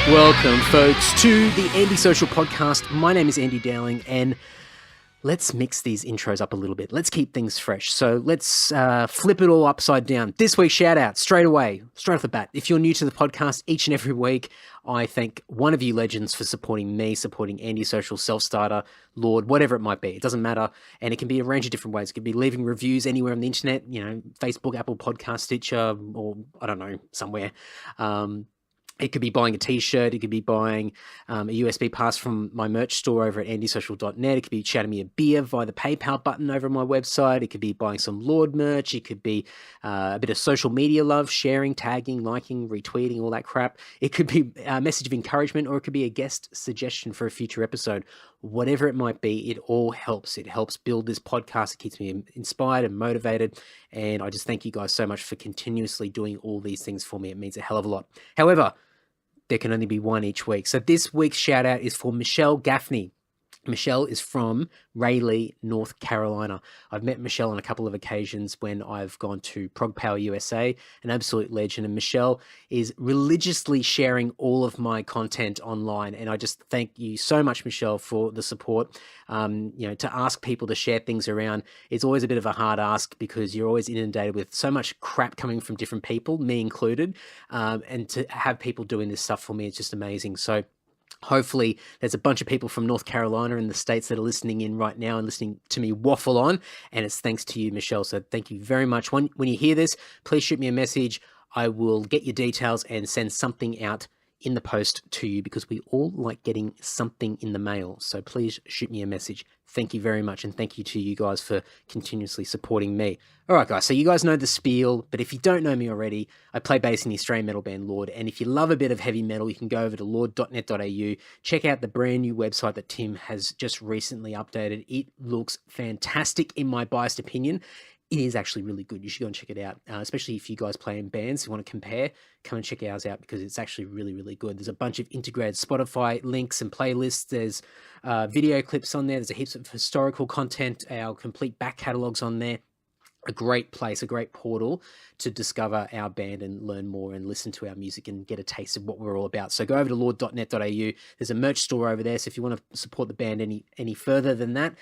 Welcome, folks, to the Andy-Social Podcast. My name is Andy Dowling, and let's mix these intros up a little bit. Let's keep things fresh. So let's flip it all upside down. This week's shout-out, straight off the bat. If you're new to the podcast, each and every week, I thank one of you legends for supporting me, supporting Andy-Social, Self-Starter, Lord, whatever it might be. It doesn't matter, and it can be a range of different ways. It could be leaving reviews anywhere on the internet, Facebook, Apple Podcast, Stitcher, or I don't know, somewhere. It could be buying a t-shirt. It could be buying a USB pass from my merch store over at andysocial.net. It could be shouting me a beer via the PayPal button over on my website. It could be buying some Lord merch. It could be a bit of social media love, sharing, tagging, liking, retweeting, all that crap. It could be a message of encouragement, or it could be a guest suggestion for a future episode. Whatever it might be, it all helps. It helps build this podcast. It keeps me inspired and motivated. And I just thank you guys so much for continuously doing all these things for me. It means a hell of a lot. However, there can only be one each week. So this week's shout out is for Michelle Gaffney. Michelle is from Raleigh, North Carolina. I've met Michelle on a couple of occasions when I've gone to Prog Power USA, an absolute legend. And Michelle is religiously sharing all of my content online. And I just thank you so much, Michelle, for the support. To ask people to share things around, it's always a bit of a hard ask because you're always inundated with so much crap coming from different people, me included. And to have people doing this stuff for me is just amazing. So hopefully there's a bunch of people from North Carolina in the States that are listening in right now and listening to me waffle on, and it's thanks to you, Michelle. So thank you very much. When you hear this, please shoot me a message. I will get your details and send something out in the post to you because we all like getting something in the mail. So please shoot me a message. Thank you very much. And thank you to you guys for continuously supporting me. All right, guys. So you guys know the spiel, but if you don't know me already, I play bass in the Australian metal band Lord. And if you love a bit of heavy metal, you can go over to lord.net.au, check out the brand new website that Tim has just recently updated. It looks fantastic in my biased opinion. It is actually really good. You should go and check it out, especially if you guys play in bands. If you want to compare, come and check ours out because it's actually really, really good. There's a bunch of integrated Spotify links and playlists. There's video clips on there. There's a heaps of historical content. Our complete back catalogue's on there. A great place, a great portal to discover our band and learn more and listen to our music and get a taste of what we're all about. So go over to lord.net.au. There's a merch store over there. So if you want to support the band any further than that,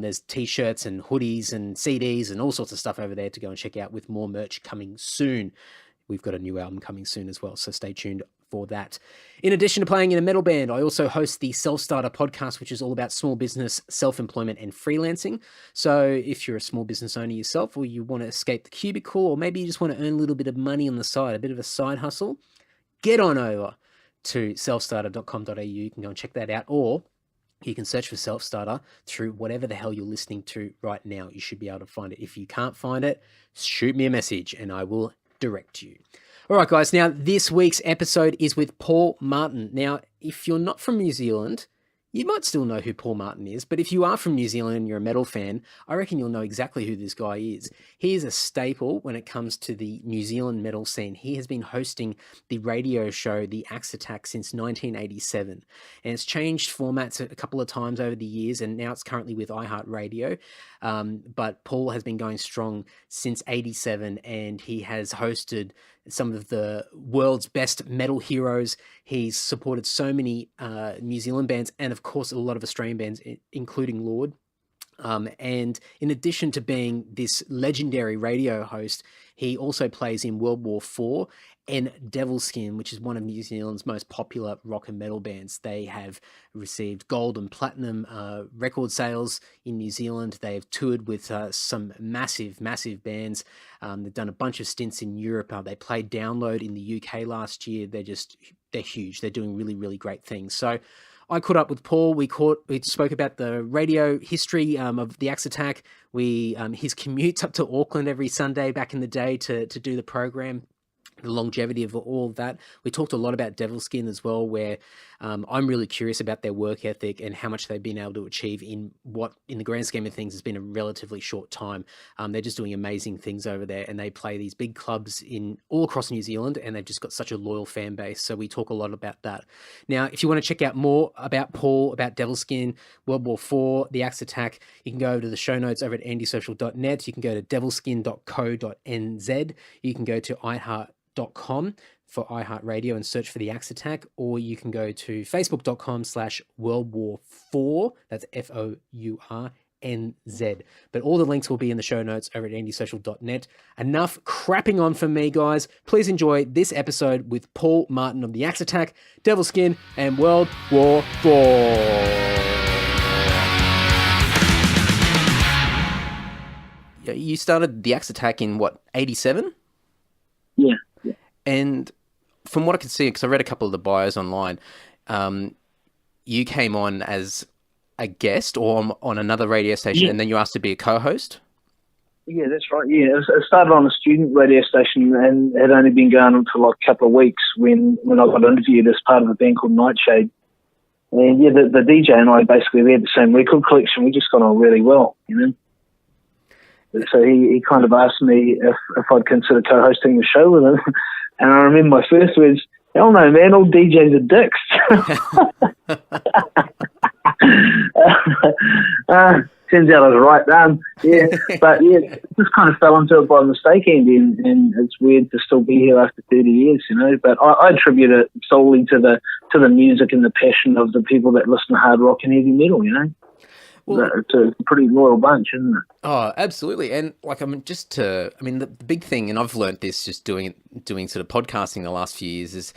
there's t-shirts and hoodies and CDs and all sorts of stuff over there to go and check out with more merch coming soon. We've got a new album coming soon as well, so stay tuned for that. In addition to playing in a metal band, I also host the Self-Starter podcast, which is all about small business, self-employment, and freelancing. So if you're a small business owner yourself, or you want to escape the cubicle, or maybe you just want to earn a little bit of money on the side, a bit of a side hustle, get on over to selfstarter.com.au. You can go and check that out, or you can search for Self-Starter through whatever the hell you're listening to right now. You should be able to find it. If you can't find it, shoot me a message and I will direct you. All right, guys. Now, this week's episode is with Paul Martin. Now, if you're not from New Zealand, you might still know who Paul Martin is, but if you are from New Zealand and you're a metal fan, I reckon you'll know exactly who this guy is. He is a staple when it comes to the New Zealand metal scene. He has been hosting the radio show, The Axe Attack, since 1987, and it's changed formats a couple of times over the years, and now it's currently with iHeartRadio. But Paul has been going strong since 87, and he has hosted some of the world's best metal heroes. He's supported so many New Zealand bands and, of course, a lot of Australian bands, including Lord. And in addition to being this legendary radio host, he also plays in World War IV and Devilskin, which is one of New Zealand's most popular rock and metal bands. They have received gold and platinum record sales in New Zealand. They've toured with some massive bands. They've done a bunch of stints in Europe. They played Download in the UK last year. They're huge. They're doing really, really great things. So I caught up with Paul. We spoke about the radio history of the Axe Attack. His commutes up to Auckland every Sunday back in the day to do the program. The longevity of all of that. We talked a lot about Devilskin as well, where I'm really curious about their work ethic and how much they've been able to achieve in what, in the grand scheme of things, has been a relatively short time. They're just doing amazing things over there, and they play these big clubs all across New Zealand, and they've just got such a loyal fan base. So we talk a lot about that. Now, if you want to check out more about Paul, about Devilskin, World War IV, the Axe Attack, you can go over to the show notes over at andysocial.net. You can go to devilskin.co.nz. You can go to iHeart.com/self-starter for iHeartRadio and search for The Axe Attack, or you can go to facebook.com/World War 4. That's FOURNZ. But all the links will be in the show notes over at andysocial.net. Enough crapping on from me, guys. Please enjoy this episode with Paul Martin of The Axe Attack, Devilskin, and World War 4. You started The Axe Attack in, what, 87? Yeah. And from what I could see, because I read a couple of the bios online, you came on as a guest or on another radio station, and then you asked to be a co-host? Yeah, that's right. Yeah, it started on a student radio station and had only been going on for like a couple of weeks when I got interviewed as part of a band called Nightshade. And yeah, the DJ and I basically, we had the same record collection. We just got on really well, you know. So he kind of asked me if I'd consider co-hosting the show with him. And I remember my first words, hell no, man, all DJs are dicks. Turns out I was right then. Yeah, but yeah, just kind of fell into it by mistake, Andy, and it's weird to still be here after 30 years, you know. But I attribute it solely to the music and the passion of the people that listen to hard rock and heavy metal, you know. Well, it's a pretty loyal bunch, isn't it? Oh, absolutely. And like, I mean, the big thing, and I've learned this just doing sort of podcasting the last few years, is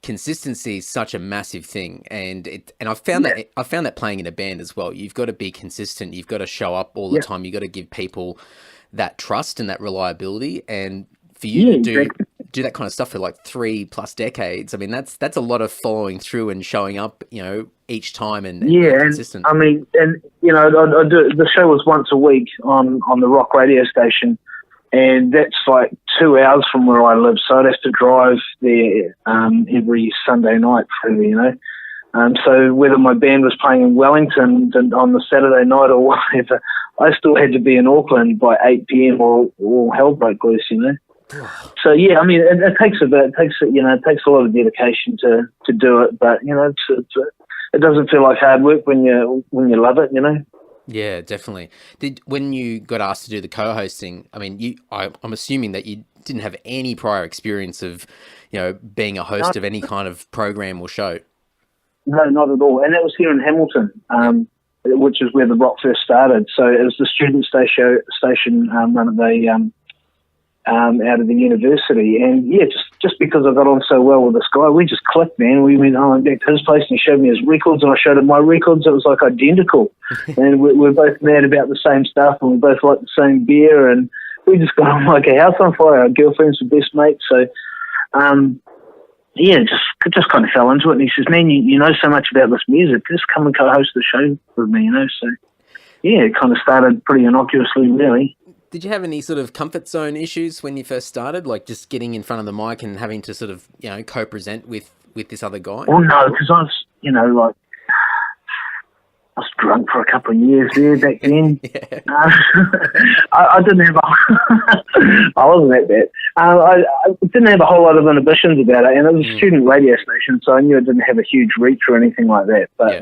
consistency is such a massive thing. And I've found that playing in a band as well. You've got to be consistent. You've got to show up all the time. You've got to give people that trust and that reliability. And for you to do that kind of stuff for like 3+ decades, I mean, that's a lot of following through and showing up, you know, each time and consistent. And I mean, and you know, I do, the show was once a week on the rock radio station, and that's like 2 hours from where I live, so I'd have to drive there every Sunday night through, you know. So whether my band was playing in Wellington on the Saturday night or whatever, I still had to be in Auckland by 8 p.m. or hell broke loose, you know. So yeah, I mean, it takes a bit. It takes a lot of dedication to do it, but you know, it doesn't feel like hard work when you love it, you know. Yeah, definitely. When you got asked to do the co-hosting, I mean, I'm assuming that you didn't have any prior experience of, you know, being a host of any kind of program or show. No, not at all. And that was here in Hamilton, which is where the rock first started. So it was the student station run at out of the university, and yeah, just because I got on so well with this guy, we just clicked, man. We went back to his place, and he showed me his records, and I showed him my records. It was like identical, and we're both mad about the same stuff, and we both like the same beer, and we just got on like a house on fire. Our girlfriends were best mates, so yeah, just kind of fell into it. And he says, "Man, you know so much about this music. Just come and co-host the show with me," you know. So yeah, it kind of started pretty innocuously, really. Did you have any sort of comfort zone issues when you first started, like just getting in front of the mic and having to sort of, you know, co-present with this other guy? Well, no, because I was, you know, like, I was drunk for a couple of years there back then. I didn't have I wasn't that bad. I didn't have a whole lot of inhibitions about it, and it was a student radio station, so I knew it didn't have a huge reach or anything like that. But it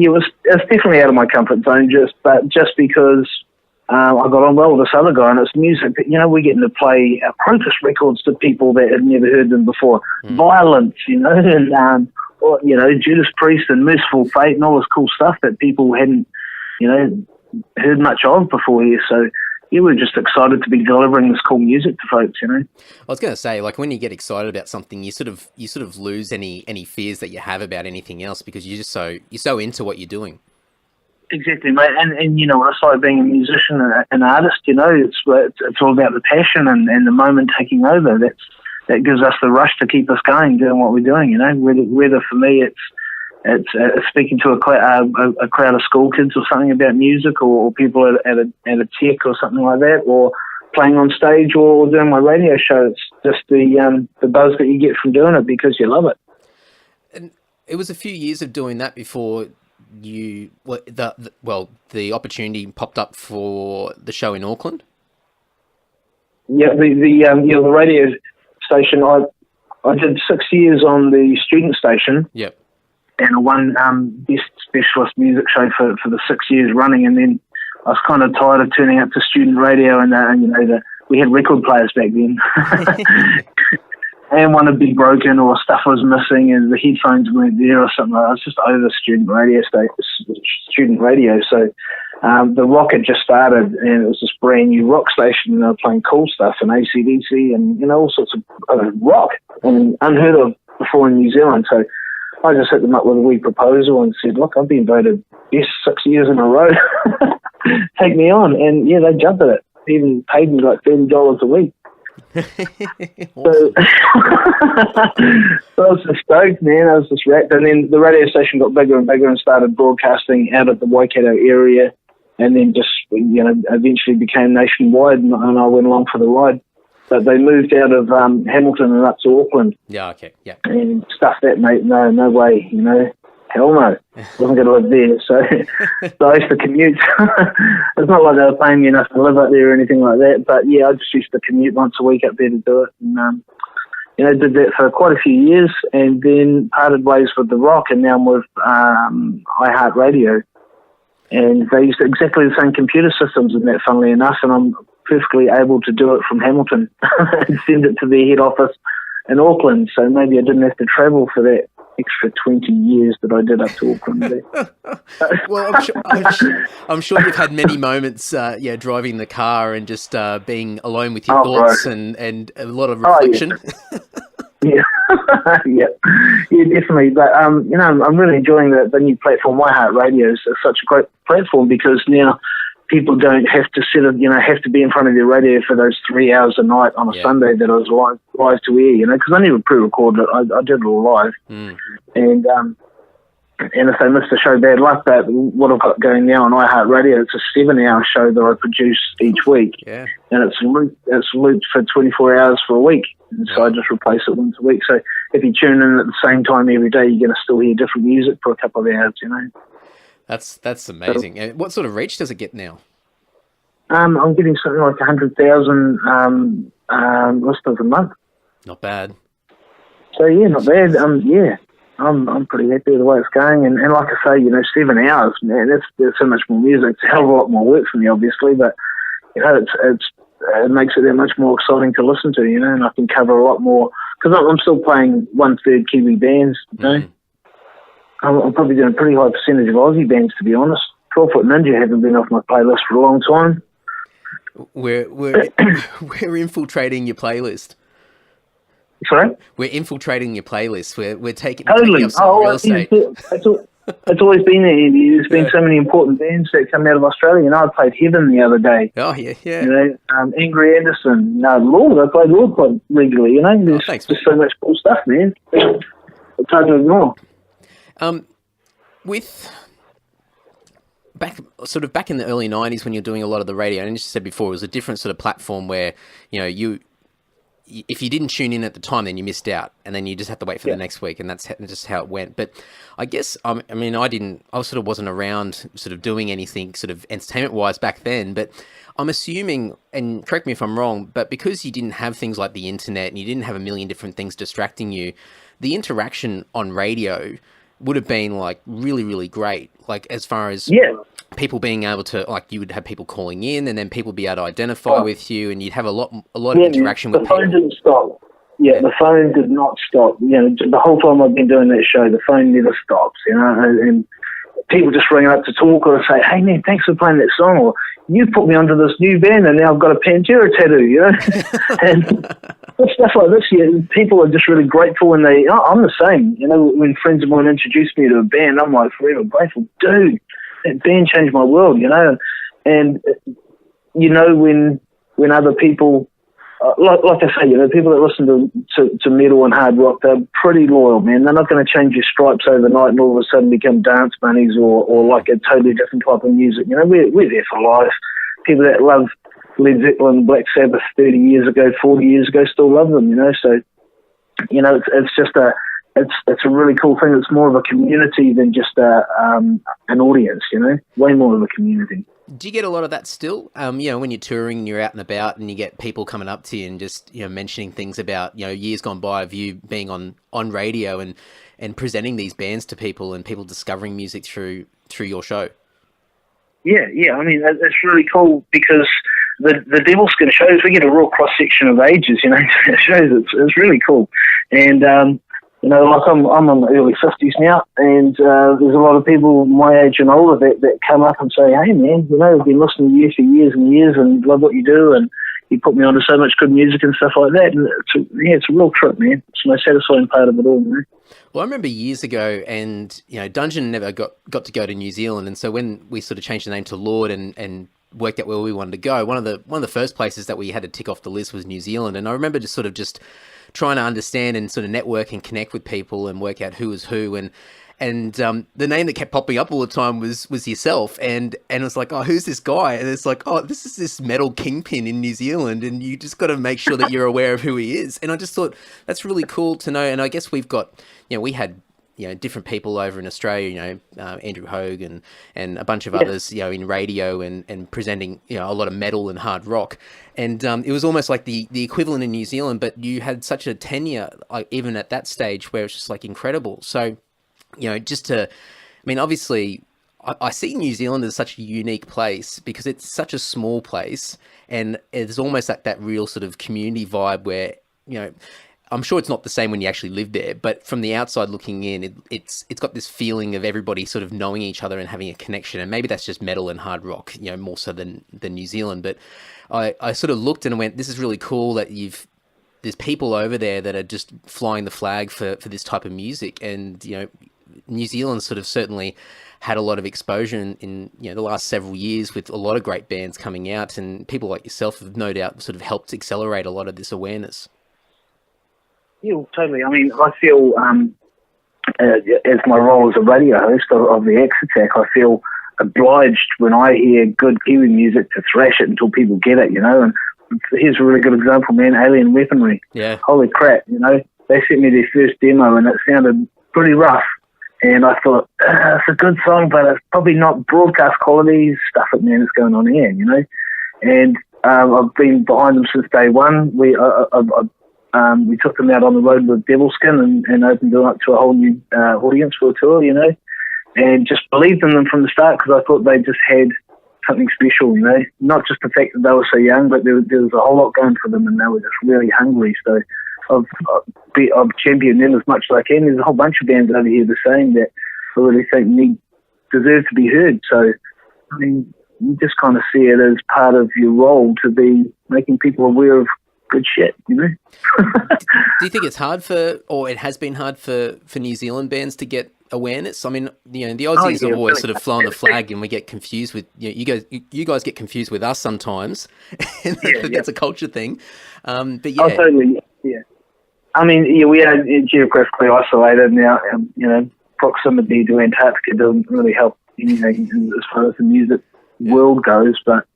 was definitely out of my comfort zone, just because I got on well with this other guy, and it's music that, you know, we're getting to play Protest records to people that had never heard them before. Violence, you know, and or, you know, Judas Priest and Merciful Fate and all this cool stuff that people hadn't, you know, heard much of before here. So yeah, we're just excited to be delivering this cool music to folks, you know. I was going to say, like, when you get excited about something, you sort of lose any fears that you have about anything else, because you're so into what you're doing. Exactly, mate. And you know, it's like being a musician and an artist, you know, it's all about the passion and the moment taking over. That gives us the rush to keep us going, doing what we're doing, you know. Whether for me it's speaking to a crowd of school kids or something about music, or people at a tech or something like that, or playing on stage or doing my radio show. It's just the buzz that you get from doing it because you love it. And it was a few years of doing that before the opportunity popped up for the show in Auckland. Yeah, the radio station. I did 6 years on the student station. Yep. And I won best specialist music show for the 6 years running, and then I was kind of tired of turning up to student radio, and you know, we had record players back then. and one had been broken or stuff was missing and the headphones weren't there or something. I was just over student radio. So the rock had just started, and it was this brand new rock station, and they were playing cool stuff and AC/DC and, you know, all sorts of rock and unheard of before in New Zealand. So I just hit them up with a wee proposal and said, look, I've been voted best 6 years in a row. Take me on. And yeah, they jumped at it. Even paid me like $30 a week. So I was just stoked, man. I was just wrapped. And then the radio station got bigger and bigger and started broadcasting out of the Waikato area, and then just, you know, eventually became nationwide, and I went along for the ride. But they moved out of Hamilton and up to Auckland. Yeah, okay, yeah. And stuff that, mate, no way, you know. Hell no. Wasn't going to live there. So I used to commute. It's not like they were paying me enough to live up there or anything like that. But yeah, I just used to commute once a week up there to do it. And, you know, did that for quite a few years, and then parted ways with The Rock, and now I'm with iHeartRadio. And they used exactly the same computer systems in that, funnily enough, and I'm perfectly able to do it from Hamilton and send it to their head office in Auckland. So maybe I didn't have to travel for that extra 20 years that I did up to Auckland there. Well, I'm sure you've had many moments, driving the car and just being alone with your thoughts and a lot of reflection. Yeah. yeah, definitely. But you know, I'm really enjoying the new platform. iHeartRadio is such a great platform because now people don't have to have to be in front of their radio for those 3 hours a night on a Sunday that I was live to air, you know, because I never pre-recorded it. I did it all live. And if they missed the show, bad luck. But what I've got going now on iHeartRadio, it's a 7-hour show that I produce each week. Yeah. And it's looped for 24 hours for a week. And so I just replace it once a week. So if you tune in at the same time every day, you're going to still hear different music for a couple of hours, you know. That's amazing. And what sort of reach does it get now? I'm getting something like 100,000 listeners a month. Not bad. So yeah, not bad. I'm pretty happy with the way it's going. And like I say, you know, 7 hours, man, that's so much more music. It's a hell of a lot more work for me, obviously, but you know, it makes it that much more exciting to listen to, you know, and I can cover a lot more because I'm still playing 1/3 Kiwi bands, you know. I'm probably doing a pretty high percentage of Aussie bands, to be honest. 12 Foot Ninja haven't been off my playlist for a long time. We're infiltrating your playlist. Sorry? We're infiltrating your playlist. We're taking totally. Up some real estate. It's always been there, Andy. There's been so many important bands that come out of Australia. You know, I played Heaven the other day. Oh, yeah. You know, Angry Anderson. No, Lord. I played Lord quite regularly, you know. There's just so much cool stuff, man. It's hard to ignore. With back in the early 90s when you're doing a lot of the radio, and as you said before, it was a different sort of platform where, you know, if you didn't tune in at the time, then you missed out, and then you just have to wait for the next week, and that's just how it went. But I guess, I sort of wasn't around sort of doing anything sort of entertainment-wise back then, but I'm assuming, and correct me if I'm wrong, but because you didn't have things like the internet and you didn't have a million different things distracting you, the interaction on radio would have been like really, really great. Like as far as people being able to, like, you would have people calling in, and then people be able to identify with you, and you'd have a lot of interaction with people. The phone didn't stop. Yeah, the phone did not stop. You know, the whole time I've been doing that show, the phone never stops. You know, and people just ring up to talk or to say, "Hey man, thanks for playing that song," or "You put me onto this new band, and now I've got a Pantera tattoo." You know, and stuff like this. Yeah, people are just really grateful, and I'm the same. You know, when friends of mine introduce me to a band, I'm like forever grateful, dude. That band changed my world, you know. And you know, when other people, like I say, you know, people that listen to metal and hard rock, they're pretty loyal, man. They're not going to change your stripes overnight and all of a sudden become dance bunnies or like a totally different type of music. You know, we're there for life. People that love Led Zeppelin, Black Sabbath 30 years ago, 40 years ago, still love them, you know. So, you know, it's just it's a really cool thing. It's more of a community than just an audience, you know, way more of a community. Do you get a lot of that still? You know, when you're touring and you're out and about and you get people coming up to you and just, you know, mentioning things about, you know, years gone by of you being on radio and presenting these bands to people and people discovering music through your show? Yeah. I mean, it's really cool because the Devilskin shows, we get a real cross section of ages. It shows it's really cool, and like I'm in the early 50s now, and there's a lot of people my age and older that come up and say, hey man, I've been listening to you for years and years and love what you do, and you put me onto so much good music and stuff like that. And it's a real trip, man. It's the most satisfying part of it all, man. Well, I remember years ago, and Dungeon never got to go to New Zealand, and so when we sort of changed the name to Lord and worked out where we wanted to go, one of the first places that we had to tick off the list was New Zealand. And I remember just trying to understand and sort of network and connect with people and work out who was who, and the name that kept popping up all the time was yourself, and it was like, oh, who's this guy? And it's like, oh, this is this metal kingpin in New Zealand, and you just got to make sure that you're aware of who he is. And I just thought that's really cool to know. And I guess we've got, we had different people over in Australia, Andrew Hogue and a bunch of others, in radio and presenting, a lot of metal and hard rock. And it was almost like the equivalent in New Zealand, but you had such a tenure, even at that stage, where it's just like incredible. So, obviously I see New Zealand as such a unique place because it's such a small place, and it's almost like that real sort of community vibe where, I'm sure it's not the same when you actually live there, but from the outside looking in, it's got this feeling of everybody sort of knowing each other and having a connection. And maybe that's just metal and hard rock, more so than New Zealand. But I sort of looked and went, this is really cool that there's people over there that are just flying the flag for this type of music. And, New Zealand sort of certainly had a lot of exposure in the last several years with a lot of great bands coming out, and people like yourself have no doubt sort of helped accelerate a lot of this awareness. Yeah, totally. I feel, as my role as a radio host of the X Attack, I feel obliged when I hear good Kiwi music to thrash it until people get it, And here's a really good example, man, Alien Weaponry. Yeah. Holy crap, they sent me their first demo and it sounded pretty rough. And I thought, it's a good song, but it's probably not broadcast quality. Stuff it, man, is going on here, And I've been behind them since day one. We took them out on the road with Devilskin and opened them up to a whole new audience for a tour, and just believed in them from the start because I thought they just had something special, Not just the fact that they were so young, but there was a whole lot going for them, and they were just really hungry. So I've championed them as much as I can. There's a whole bunch of bands over here the same that I really think deserve to be heard. So, you just kind of see it as part of your role to be making people aware of good shit, Do you think it's hard it has been hard for New Zealand bands to get awareness? The Aussies have always sort of flown the flag, and we get confused with, you guys get confused with us sometimes. And that's a culture thing. But yeah. Oh, totally, yeah. We are geographically isolated now. Proximity to Antarctica doesn't really help anything as far as the music world goes. But,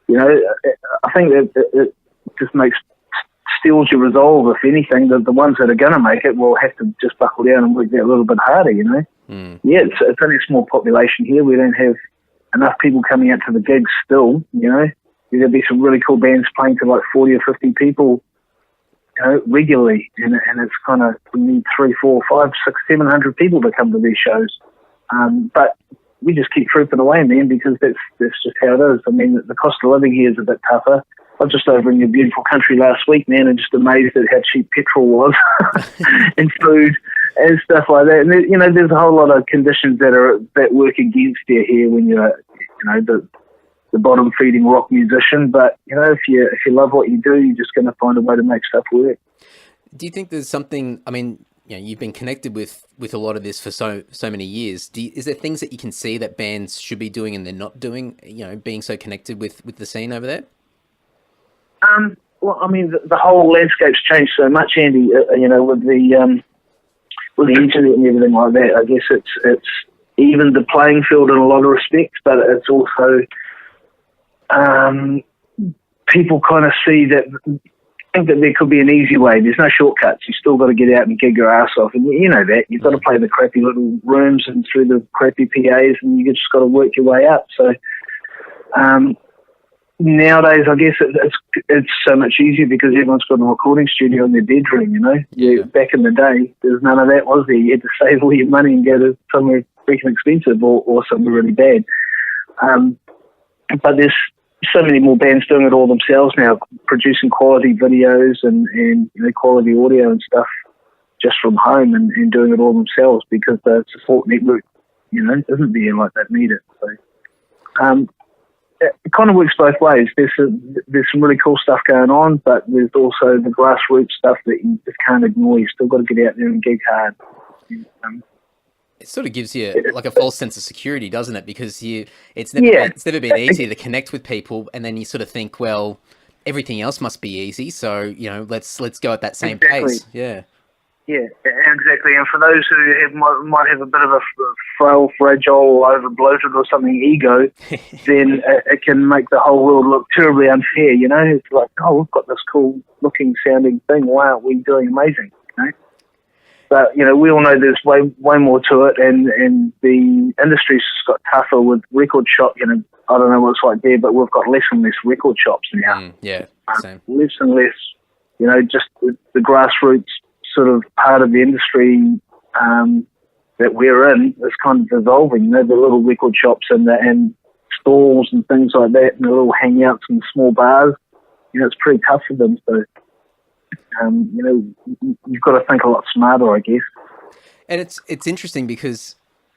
I think that it just steals your resolve. If anything, the ones that are going to make it will have to just buckle down and work that a little bit harder, Mm. Yeah, it's only a small population here. We don't have enough people coming out to the gigs still, There'll be some really cool bands playing to like 40 or 50 people, regularly. And it's kind of, we need 300, 400, 500, 600, 700 people to come to these shows. But we just keep trooping away, man, because that's just how it is. The cost of living here is a bit tougher. I was just over in your beautiful country last week, man, and just amazed at how cheap petrol was and food and stuff like that. And there's a whole lot of conditions that work against you here when you're, the bottom feeding rock musician. But if you love what you do, you're just going to find a way to make stuff work. Do you think there's something? You've been connected with a lot of this for so many years. Is there things that you can see that bands should be doing and they're not doing? Being so connected with the scene over there. The whole landscape's changed so much, Andy. With the internet and everything like that. I guess it's even the playing field in a lot of respects, but it's also people kind of think that there could be an easy way. There's no shortcuts. You still got to get out and gig your ass off, and you know that. You've got to play the crappy little rooms and through the crappy PAs, and you just got to work your way up. So. Nowadays, I guess it's so much easier because everyone's got a recording studio in their bedroom, Yeah. Back in the day, there's none of that, was there? You had to save all your money and go to somewhere freaking expensive or somewhere really bad. But there's so many more bands doing it all themselves now, producing quality videos and quality audio and stuff just from home and doing it all themselves because the support network, isn't there like they need it. So it kind of works both ways. There's some really cool stuff going on, but there's also the grassroots stuff that you just can't ignore. You still got to get out there and gig hard. It sort of gives you like a false sense of security, doesn't it? Because it's never been easy to connect with people, and then you sort of think, well, everything else must be easy, so let's go at that same pace. Yeah, exactly. And for those who might have a bit of a frail, fragile, over bloated or something ego, then it can make the whole world look terribly unfair. It's like, oh, we've got this cool looking, sounding thing. Why aren't we doing amazing? But, we all know there's way more to it, and the industry's just got tougher with record shop. I don't know what it's like there, but we've got less and less record shops now. Same. Less and less, just the grassroots sort of part of the industry that we're in is kind of dissolving. The little record shops and stalls and things like that, and the little hangouts and small bars. It's pretty tough for them, so... you've got to think a lot smarter, I guess. And it's interesting because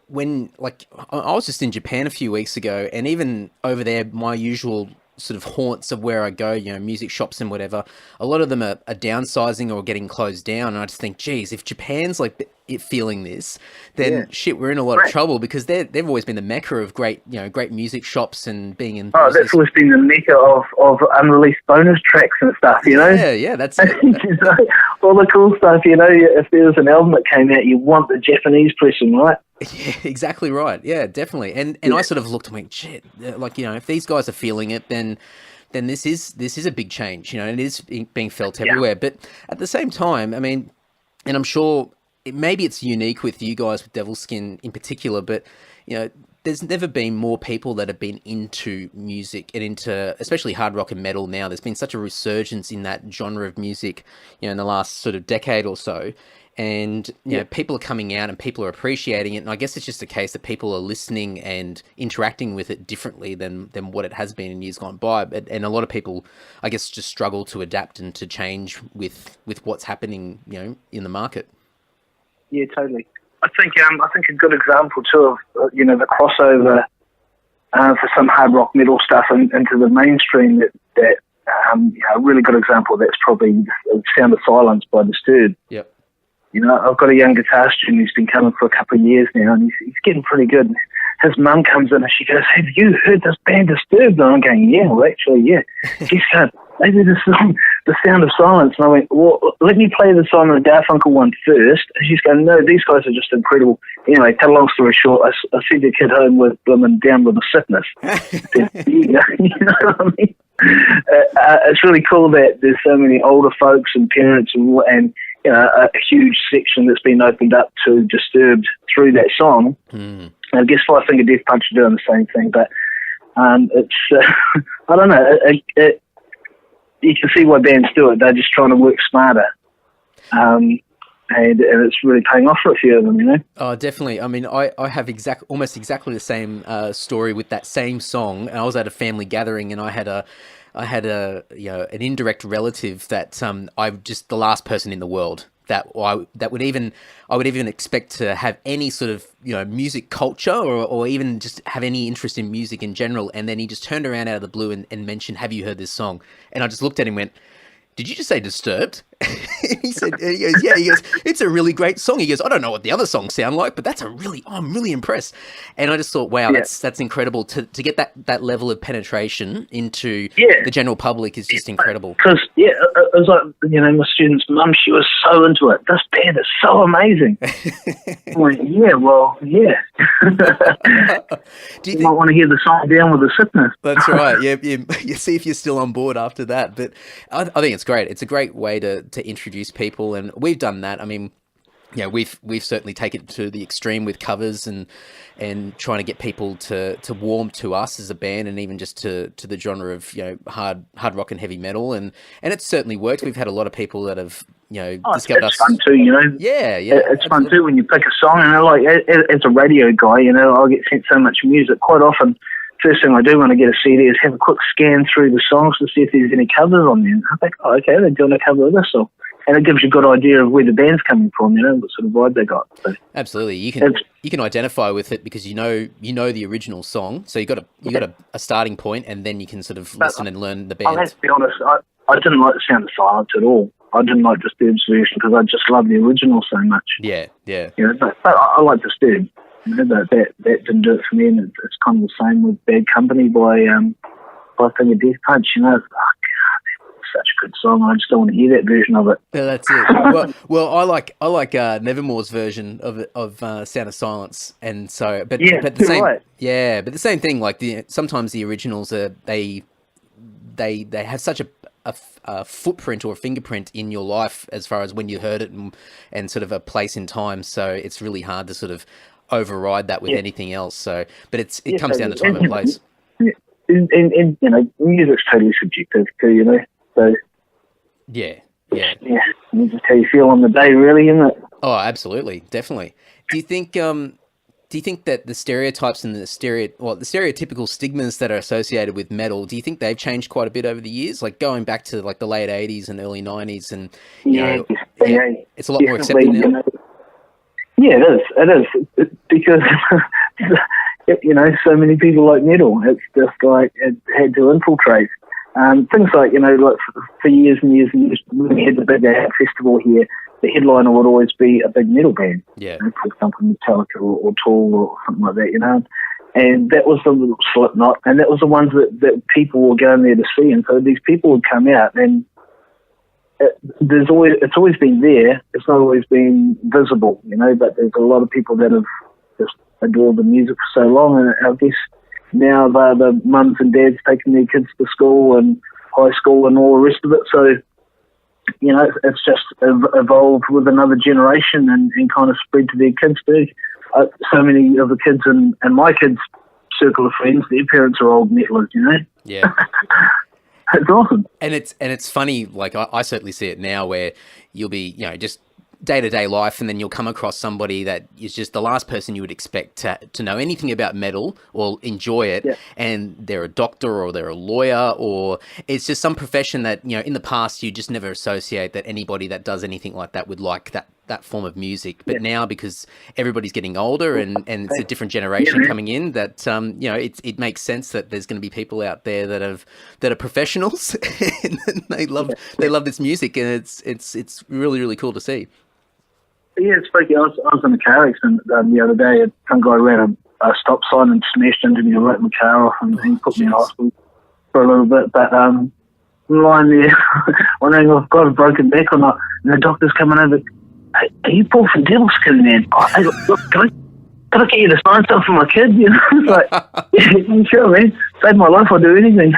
when, like, I was just in Japan a few weeks ago, and even over there, my usual sort of haunts of where I go, music shops and whatever, a lot of them are downsizing or getting closed down. And I just think, geez, if Japan's like feeling this, then shit, we're in a lot of trouble, because they've always been the mecca of great music shops and being in. Oh, that's always been the mecca of unreleased bonus tracks and stuff, Yeah, that's it. All the cool stuff, if there was an album that came out, you want the Japanese pressing, right? Yeah, exactly right. Yeah, definitely. And I sort of looked and went, shit, like, if these guys are feeling it, then this is a big change, and it is being felt everywhere. But at the same time, I mean, and I'm sure maybe it's unique with you guys, with Devilskin in particular, but, there's never been more people that have been into music and into, especially hard rock and metal now. There's been such a resurgence in that genre of music, in the last sort of decade or so. And, people are coming out and people are appreciating it. And I guess it's just a case that people are listening and interacting with it differently than what it has been in years gone by. And a lot of people, I guess, just struggle to adapt and to change with what's happening, in the market. Yeah, totally. I think a good example too of the crossover for some hard rock metal stuff into the mainstream. That a really good example. That's probably "Sound of Silence" by Disturbed. Yep. I've got a young guitar student who's been coming for a couple of years now, and he's getting pretty good. His mum comes in and she goes, "Have you heard this band Disturbed?" And I'm going, "Yeah, well, actually, yeah." She's going, "They did this song, The Sound of Silence." And I went, "Well, let me play the song, the Garfunkel one first." And she's going, "No, these guys are just incredible." Anyway, cut a long story short, I sent the kid home with blooming down with a sickness. You know what I mean? It's really cool that there's so many older folks and parents and a huge section that's been opened up to Disturbed through that song. And I guess Five Finger Death Punch are doing the same thing, but it's I don't know. You can see why bands do it. They're just trying to work smarter, and it's really paying off for a few of them. Oh, definitely. I mean, I have almost exactly the same story with that same song. And I was at a family gathering, and I had an indirect relative that I'm just the last person in the world that I would even expect to have any sort of music culture or even just have any interest in music in general. And then he just turned around out of the blue and mentioned, "Have you heard this song?" And I just looked at him and went, "Did you just say Disturbed?" He goes, "Yeah." He goes, "It's a really great song." He goes, "I don't know what the other songs sound like, but I'm really impressed." And I just thought, wow, that's incredible to get that level of penetration into the general public is just incredible. Because it was like my student's mum, she was so into it. "This band is so amazing." I went, "Yeah, well, yeah." You might want to hear the song Down with the Sickness. That's right. Yeah, you see if you're still on board after that. But I think it's great. It's a great way to introduce people, and we've done that. I mean, we've certainly taken it to the extreme with covers and trying to get people to warm to us as a band, and even just to the genre of hard rock and heavy metal, and it's certainly worked. We've had a lot of people that have discovered us. It's fun too, Yeah, it's fun too when you pick a song, and as a radio guy, I'll get sent so much music. Quite often first thing I do when I get a CD is have a quick scan through the songs to see if there's any covers on there. I think, oh, okay, they're doing a cover of this song. And it gives you a good idea of where the band's coming from, what sort of vibe they got. So, absolutely, you can identify with it because you know the original song, so you got a starting point, and then you can sort of listen and learn the band. I have to be honest, I didn't like the sound of Silence at all. I didn't like Disturbed's version because I just love the original so much. Yeah. But I like Disturbed. That didn't do it for me, and it's kind of the same with Bad Company by Thing of Death Punch. Such a good song. I just don't want to hear that version of it. Yeah, that's it. Well, I like Nevermore's version of Sound of Silence, and so but the same right. but the same thing. Like sometimes the originals they have such a footprint or a fingerprint in your life as far as when you heard it and sort of a place in time. So it's really hard to sort of override that with anything else. So, but it comes down to time and place. And music's totally subjective too. So yeah, it's just how you feel on the day, really, isn't it? Oh, absolutely, definitely. Do you think that the stereotypes and the stereotypical stigmas that are associated with metal, do you think they've changed quite a bit over the years? Like going back to like the late 80s and early 90s, and it's a lot more accepted now. Yeah, it is because so many people like metal. It's just like it had to infiltrate. Things like, like for years and years and years, when we had the big festival here, the headliner would always be a big metal band. Yeah. For example, Metallica or Tool or something like that, And that was the little Slipknot, and that was the ones that people were going there to see. And so these people would come out, and it's always been there. It's not always been visible, but there's a lot of people that have just adored the music for so long, and I guess now they're the mums and dads taking their kids to school and high school and all the rest of it. So, it's just evolved with another generation and kind of spread to their kids too. So many of the kids in my kids' circle of friends, their parents are old metalers, Yeah. It's awesome. And it's funny, like I certainly see it now where you'll be, just day-to-day life, and then you'll come across somebody that is just the last person you would expect to know anything about metal or enjoy it, and they're a doctor or they're a lawyer, or it's just some profession that, in the past you just never associate that anybody that does anything like that would like that form of music. But now, because everybody's getting older and it's a different generation coming in, that it makes sense that there's going to be people out there that are professionals and they love this music, and it's really, really cool to see. Yeah, it's freaky. I was in a car accident the other day. Some guy ran a stop sign and smashed into me and wrote my car off, and he put me in hospital for a little bit. But I'm lying there wondering if I've got a broken back or not, and the doctor's coming over. Hey, are you Paul from Devilskin, man? Hey, look, can I get you to sign stuff for my kid? Like, yeah, sure, man. Save my life, I'll do anything.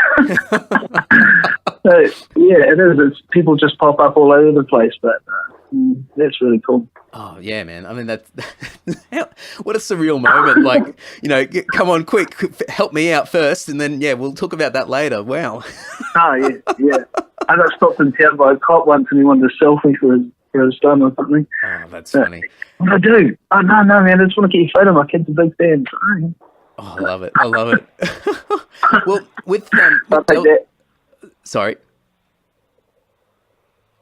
So, yeah, it is. People just pop up all over the place, but that's really cool. Oh, yeah, man. I mean, that's what a surreal moment. Like, come on, quick, help me out first, and then, we'll talk about that later. Wow. Oh, yeah. I got stopped in town by a cop once, and he wanted a selfie for his son or something. Oh, that's funny. What do I do? Oh, no, man, I just want to get your photo. My kid's a big fan. Oh, I love it. Well, with sorry.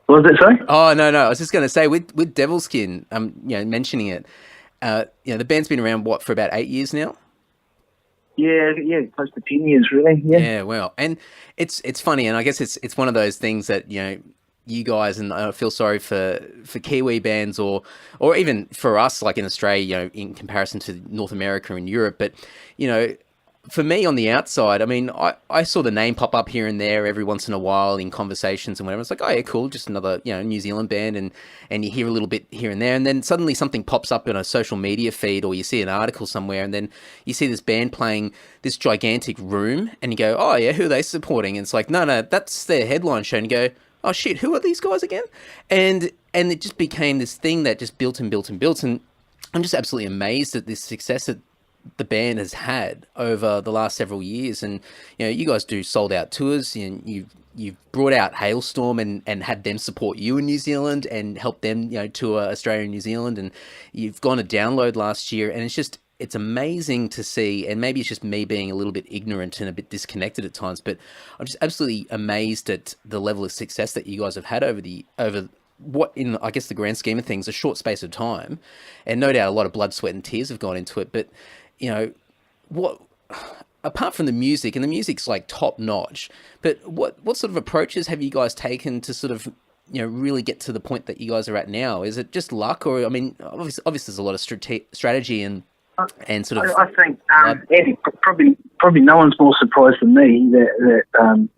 What was it, sorry? Oh, no. I was just going to say, with Devilskin, mentioning it, the band's been around, for about 8 years now? Yeah, close to 10 years, really. Yeah, well, and it's funny, and I guess it's one of those things that, you guys, and I feel sorry for Kiwi bands or even for us, like in Australia, in comparison to North America and Europe, but, for me on the outside, I mean, I saw the name pop up here and there every once in a while in conversations and whatever. It's like, oh yeah, cool, just another, New Zealand band, and you hear a little bit here and there, and then suddenly something pops up in a social media feed, or you see an article somewhere, and then you see this band playing this gigantic room, and you go, oh yeah, who are they supporting? And it's like, no, that's their headline show, and you go, oh shit, who are these guys again? And it just became this thing that just built and built and built, and I'm just absolutely amazed at this success that the band has had over the last several years. And you guys do sold out tours, and you've brought out Hailstorm and had them support you in New Zealand and help them tour Australia and New Zealand, and you've gone to Download last year, and it's amazing to see, and maybe it's just me being a little bit ignorant and a bit disconnected at times, but I'm just absolutely amazed at the level of success that you guys have had over what, in I guess the grand scheme of things, a short space of time, and no doubt a lot of blood, sweat, and tears have gone into it. But what, apart from the music, and the music's like top notch, but what sort of approaches have you guys taken to sort of really get to the point that you guys are at now? Is it just luck, or I mean, obviously there's a lot of strategy and sort of. I think Eddie, probably no one's more surprised than me that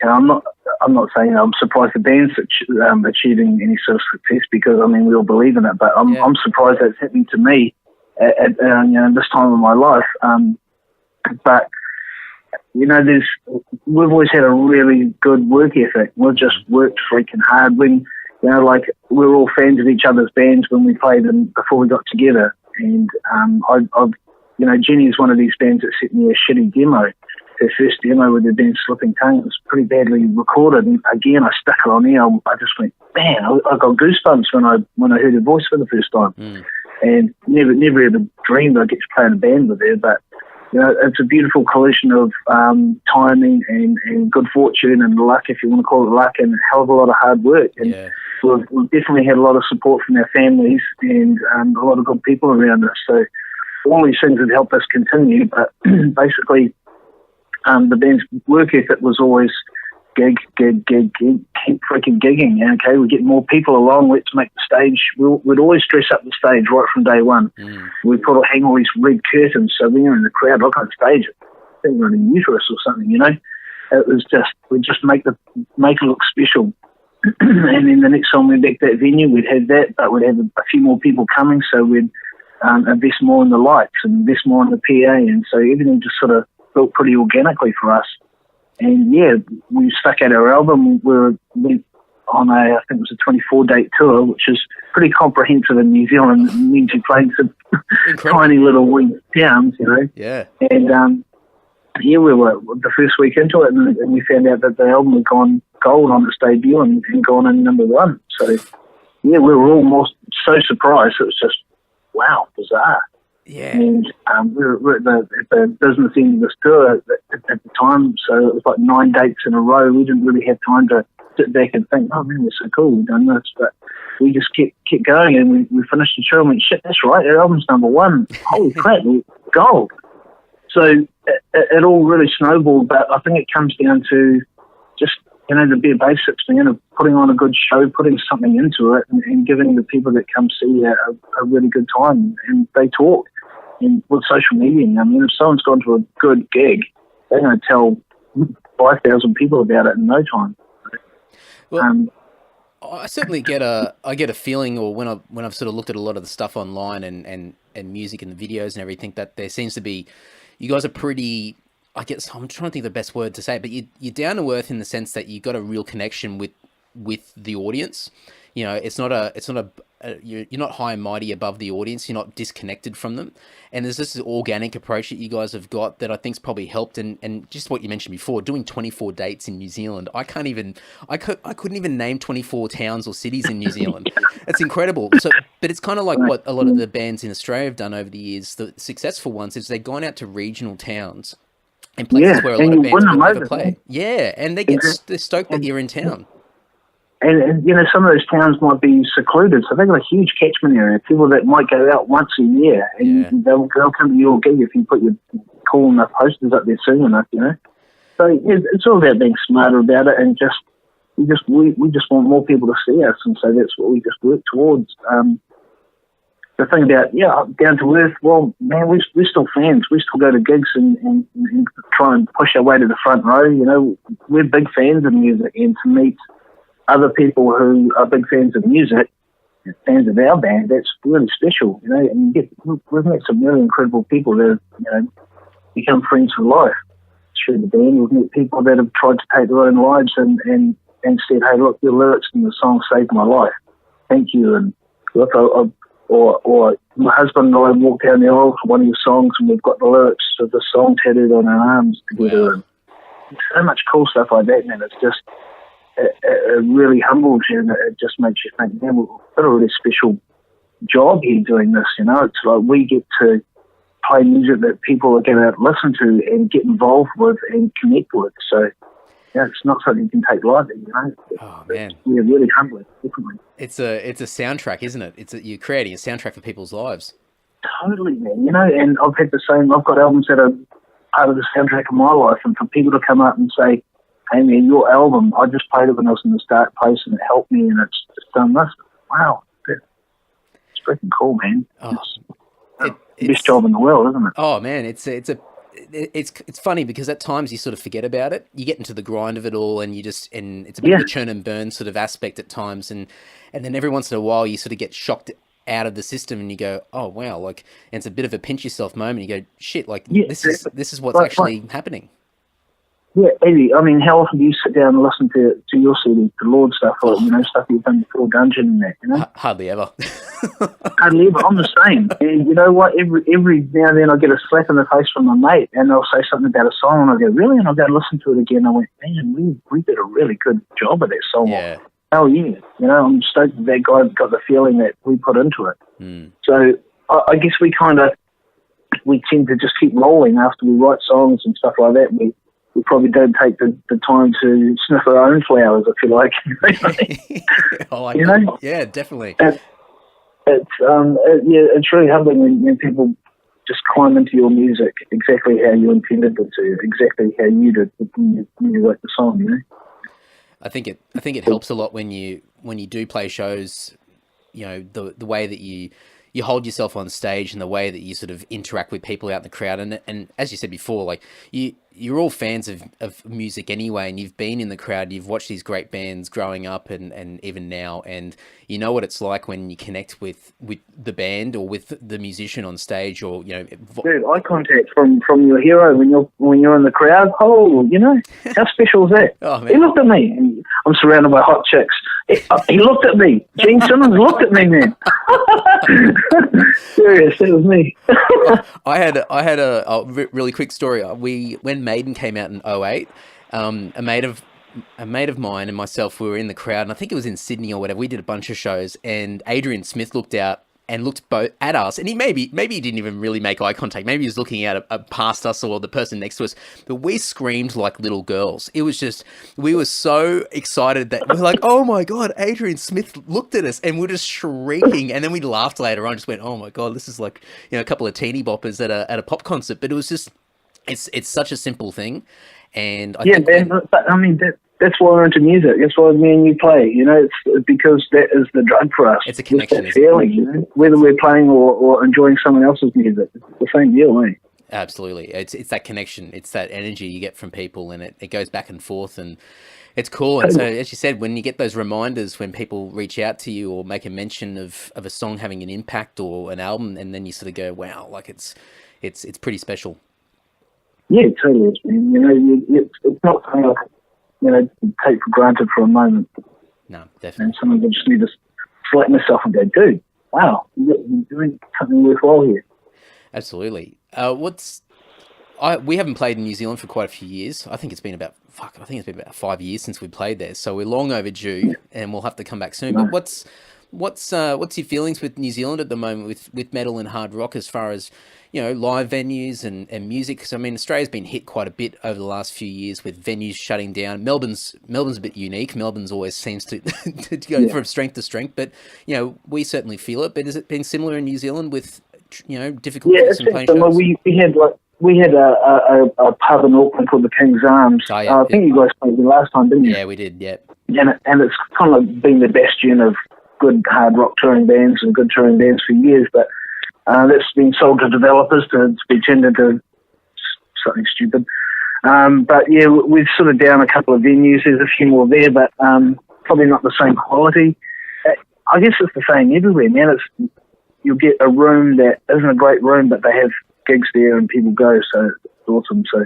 I'm not saying I'm surprised the band's achieving any sort of success, because I mean we all believe in it, but I'm surprised that's happening to me at this time of my life. But we've always had a really good work ethic. We've just worked freaking hard. When we're all fans of each other's bands when we played them before we got together. And Jenny's one of these bands that sent me a shitty demo. Their first demo with their band Slipping Tongue. It was pretty badly recorded. And again, I stuck it on there. I just went, man, I got goosebumps when I heard her voice for the first time. And never ever dreamed I'd get to play in a band with her. But it's a beautiful collision of timing and good fortune and luck, if you want to call it luck, and a hell of a lot of hard work. And we've definitely had a lot of support from our families and a lot of good people around us. So all these things have helped us continue. But basically, the band's work ethic was always gig, keep freaking gigging. Okay, we get more people along. Let's make the stage. We'd always dress up the stage right from day one. We'd hang all these red curtains so when you're in the crowd, look on stage, they were in uterus or something. It was just we'd just make it look special. And then the next time we back that venue, we'd have that, but we'd have a few more people coming, so we'd invest more in the lights and invest more in the PA, and so everything just sort of built pretty organically for us. And we stuck out our album. We went on I think it was a 24-date tour, which is pretty comprehensive in New Zealand. It means you're playing some tiny little wee towns, Yeah. And we were the first week into it, and we found out that the album had gone gold on its debut and gone in number one. So we were all so surprised. It was just wow, bizarre. Yeah. And we were at the business end of this tour at the time, so it was like 9 dates in a row. We didn't really have time to sit back and think, oh man, we're so cool, we've done this. But we just kept going, and we finished the show and went, shit, that's right, our album's number one. Holy crap, gold. So it all really snowballed, but I think it comes down to just, the bare basics, of putting on a good show, putting something into it, and giving the people that come see a really good time. And they talk. And with social media, if someone's gone to a good gig, they're going to tell 5,000 people about it in no time. Well, I certainly get a feeling, or when I've sort of looked at a lot of the stuff online and music and the videos and everything, that there seems to be, you guys are pretty, I guess I'm trying to think of the best word to say, but you're down to earth in the sense that you've got a real connection with the audience. It's not you're not high and mighty above the audience. You're not disconnected from them. And there's this organic approach that you guys have got that I think's probably helped. And just what you mentioned before, doing 24 dates in New Zealand, I couldn't even name 24 towns or cities in New Zealand. It's incredible. So, but it's kind of like what a lot of the bands in Australia have done over the years. The successful ones is they've gone out to regional towns and places where a lot of bands would never play. Yeah, and they're stoked that you're in town. And some of those towns might be secluded, so they've got a huge catchment area. People that might go out once a year, and they'll come to your gig if you put your cool enough posters up there soon enough, So it's all about being smarter about it, and we just want more people to see us, and so that's what we just work towards. The thing about down to earth, well, man, we're still fans. We still go to gigs and try and push our way to the front row. We're big fans of music, and to meet other people who are big fans of music, fans of our band, that's really special, and we've met some really incredible people that have, become friends for life through the band. We've met people that have tried to take their own lives and said, hey, look, your lyrics in the song saved my life. Thank you. And look, or my husband and I walked down the aisle for one of your songs, and we've got the lyrics of the song tattooed on our arms together. Wow. And so much cool stuff like that, man. It's just, it really humbles you, and it just makes you think, man, we've got a really special job here doing this. It's like we get to play music that people are going to listen to and get involved with and connect with. So, yeah, it's not something you can take lightly, you know. Oh man, yeah, really humbling, definitely. It's a soundtrack, isn't it? You're creating a soundtrack for people's lives. Totally, man. You know, and I've had the same. I've got albums that are part of the soundtrack of my life, and for people to come up and say, "Hey, man, your album, I just played it when I was in this dark place, and it helped me, and it's just done this." Wow, it's freaking cool, man. Oh, it's the best job in the world, isn't it? Oh man, it's funny because at times you sort of forget about it. You get into the grind of it all, and it's a bit of a churn and burn sort of aspect at times, and then every once in a while you sort of get shocked out of the system, and you go, "Oh wow!" Like, and it's a bit of a pinch yourself moment. You go, "Shit!" Like this is what's actually happening. Yeah, Eddie. I mean, how often do you sit down and listen to your CD, the Lord stuff, or stuff you've done before Dungeon and that? You know, hardly ever. Hardly ever. I'm the same. And you know what? Every now and then I get a slap in the face from my mate, and they'll say something about a song, and I go, "Really?" And I go listen to it again. I went, "Man, we did a really good job of that song." Yeah. Oh yeah. You know, I'm stoked that guy got the feeling that we put into it. Mm. So I guess we tend to just keep rolling after we write songs and stuff like that. We probably don't take the time to sniff our own flowers, if you like. You know? Yeah, definitely. It's really humbling when people just climb into your music exactly how you intended it to, exactly how you did when you wrote the song, you know? I think it helps a lot when you do play shows, you know, the way that you hold yourself on stage and the way that you sort of interact with people out in the crowd. And as you said before, like you're all fans of music anyway, and you've been in the crowd, you've watched these great bands growing up and even now, and you know what it's like when you connect with the band or with the musician on stage, or, you know. Dude, eye contact from your hero when you're in the crowd. Oh, you know, how special is that? Oh, man. He looked at me. I'm surrounded by hot chicks. He looked at me. Gene Simmons looked at me, man. Serious, it was me. I had a really quick story. When Maiden came out in 2008, a mate of mine and myself, we were in the crowd, and I think it was in Sydney or whatever. We did a bunch of shows, and Adrian Smith looked out and looked both at us, and he maybe he didn't even really make eye contact. Maybe he was looking at past us or the person next to us, but we screamed like little girls. It was just, we were so excited that we were like, "Oh my God, Adrian Smith looked at us," and we were just shrieking. And then we laughed later on, just went, "Oh my God, this is like, you know, a couple of teeny boppers at a pop concert." But it was just, it's such a simple thing. And I think that's why we're into music. That's why me and you play. You know, it's because that is the drug for us. It's a connection. It's that feeling, you know? Whether we're playing or enjoying someone else's music, it's the same deal, eh? Absolutely. It's that connection. It's that energy you get from people, and it goes back and forth, and it's cool. And so, as you said, when you get those reminders, when people reach out to you or make a mention of a song having an impact or an album, and then you sort of go, "Wow, like it's pretty special." Yeah, totally. You know, it's not something like, you know, take for granted for a moment. No, definitely. And sometimes I just need to select myself and go, "Dude, wow, you're doing something worthwhile here." Absolutely. We haven't played in New Zealand for quite a few years. I think it's been about 5 years since we played there. So we're long overdue, and we'll have to come back soon. No. But what's your feelings with New Zealand at the moment with metal and hard rock, as far as, you know, live venues and music? Because I mean, Australia's been hit quite a bit over the last few years with venues shutting down. Melbourne's a bit unique. Melbourne's always seems to go from strength to strength, but, you know, we certainly feel it. But has it been similar in New Zealand with, you know, difficulties in playing shows? We had a pub in Auckland called the King's Arms. Oh, yeah. I think you guys played there last time, didn't you? Yeah, we did. Yeah. And it's kind of like been the bastion of good hard rock touring bands and good touring bands for years, but that's been sold to developers to be turned into something stupid. But yeah, we're sort of down a couple of venues. There's a few more there, but probably not the same quality. I guess it's the same everywhere, man. You'll get a room that isn't a great room, but they have gigs there and people go, so it's awesome. So